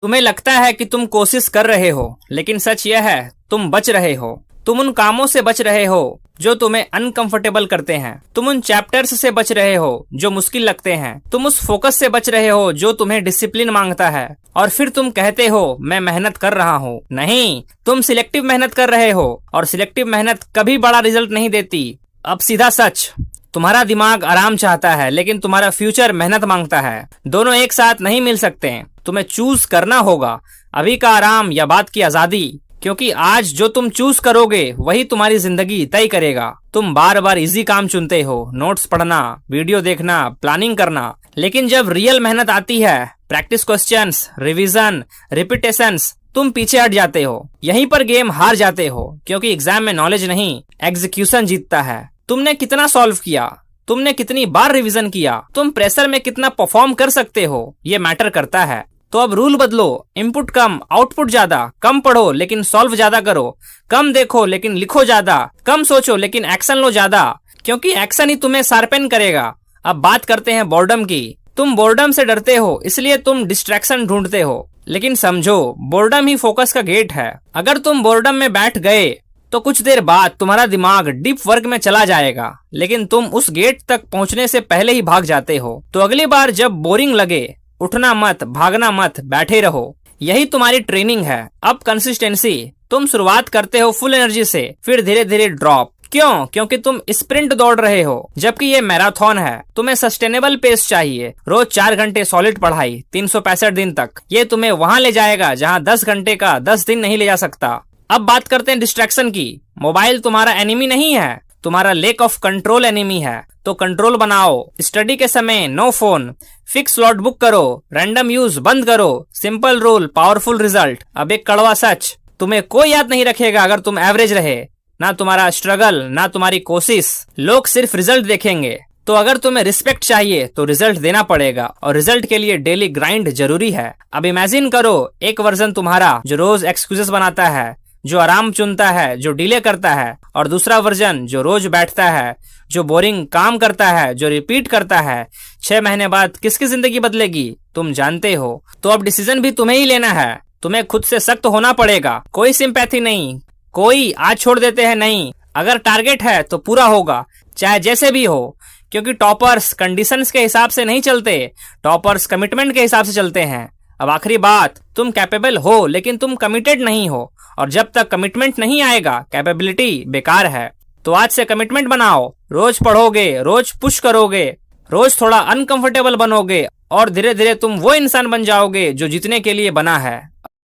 तुम्हें लगता है कि तुम कोशिश कर रहे हो, लेकिन सच यह है तुम बच रहे हो। तुम उन कामों से बच रहे हो जो तुम्हें अनकंफर्टेबल करते हैं। तुम उन चैप्टर्स से बच रहे हो जो मुश्किल लगते हैं। तुम उस फोकस से बच रहे हो जो तुम्हें डिसिप्लिन मांगता है। और फिर तुम कहते हो मैं मेहनत कर रहा हूँ। नहीं, तुम सिलेक्टिव मेहनत कर रहे हो, और सिलेक्टिव मेहनत कभी बड़ा रिजल्ट नहीं देती। अब सीधा सच, तुम्हारा दिमाग आराम चाहता है, लेकिन तुम्हारा फ्यूचर मेहनत मांगता है। दोनों एक साथ नहीं मिल सकते। तुम्हें चूज करना होगा, अभी का आराम या बाद की आजादी। क्योंकि आज जो तुम चूज करोगे वही तुम्हारी जिंदगी तय करेगा। तुम बार बार इजी काम चुनते हो, नोट्स पढ़ना, वीडियो देखना, प्लानिंग करना, लेकिन जब रियल मेहनत आती है, प्रैक्टिस क्वेश्चंस, रिवीजन, रिपीटेशंस, तुम पीछे हट जाते हो। यहीं पर गेम हार जाते हो, क्योंकि एग्जाम में नॉलेज नहीं, एग्जीक्यूशन जीतता है। तुमने कितना सॉल्व किया, तुमने कितनी बार रिवीजन किया, तुम प्रेशर में कितना परफॉर्म कर सकते हो, ये मैटर करता है। तो अब रूल बदलो, इनपुट कम, आउटपुट ज्यादा। कम पढ़ो लेकिन सॉल्व ज्यादा करो। कम देखो लेकिन लिखो ज्यादा। कम सोचो लेकिन एक्शन लो ज्यादा, क्योंकि एक्शन ही तुम्हें शार्पेन करेगा। अब बात करते हैं बोर्डम की। तुम बोर्डम से डरते हो, इसलिए तुम डिस्ट्रैक्शन ढूंढते हो, लेकिन समझो बोर्डम ही फोकस का गेट है। अगर तुम बोर्डम में बैठ गए तो कुछ देर बाद तुम्हारा दिमाग डीप वर्क में चला जाएगा, लेकिन तुम उस गेट तक पहुंचने से पहले ही भाग जाते हो। तो अगली बार जब बोरिंग लगे, उठना मत, भागना मत, बैठे रहो। यही तुम्हारी ट्रेनिंग है। अब कंसिस्टेंसी। तुम शुरुआत करते हो फुल एनर्जी से, फिर धीरे धीरे ड्रॉप। क्यों? क्योंकि तुम स्प्रिंट दौड़ रहे हो, जबकि ये मैराथन है। तुम्हें सस्टेनेबल पेस चाहिए। रोज 4 घंटे सॉलिड पढ़ाई, 365 दिन तक। ये तुम्हें वहां ले जाएगा जहां 10 घंटे का 10 दिन नहीं ले जा सकता। अब बात करते हैं डिस्ट्रैक्शन की। मोबाइल तुम्हारा एनिमी नहीं है, तुम्हारा लेक ऑफ कंट्रोल एनिमी है। तो कंट्रोल बनाओ। स्टडी के समय no phone, fix slot book करो, रैंडम यूज बंद करो। Simple rule, powerful result. अब एक कड़वा सच, तुम्हें कोई याद नहीं रखेगा अगर तुम एवरेज रहे। ना तुम्हारा स्ट्रगल, ना तुम्हारी कोशिश। लोग सिर्फ रिजल्ट देखेंगे। तो अगर तुम्हें रिस्पेक्ट चाहिए तो रिजल्ट देना पड़ेगा, और रिजल्ट के लिए डेली ग्राइंड जरूरी है। अब इमेजिन करो एक वर्जन तुम्हारा जो रोज एक्सक्यूजेस बनाता है, जो आराम चुनता है, जो डिले करता है, और दूसरा वर्जन जो रोज बैठता है, जो बोरिंग काम करता है, जो रिपीट करता है। 6 महीने बाद किसकी जिंदगी बदलेगी तुम जानते हो। तो अब डिसीजन भी तुम्हें ही लेना है। तुम्हें खुद से सख्त होना पड़ेगा। कोई सिंपैथी नहीं, कोई आज छोड़ देते हैं नहीं। अगर टारगेट है तो पूरा होगा, चाहे जैसे भी हो। क्योंकि टॉपर्स कंडीशंस के हिसाब से नहीं चलते, टॉपर्स कमिटमेंट के हिसाब से चलते हैं। अब आखिरी बात, तुम कैपेबल हो लेकिन तुम कमिटेड नहीं हो, और जब तक कमिटमेंट नहीं आएगा कैपेबिलिटी बेकार है। तो आज से कमिटमेंट बनाओ। रोज पढ़ोगे, रोज पुश करोगे, रोज थोड़ा अनकंफर्टेबल बनोगे, और धीरे धीरे तुम वो इंसान बन जाओगे जो जीतने के लिए बना है।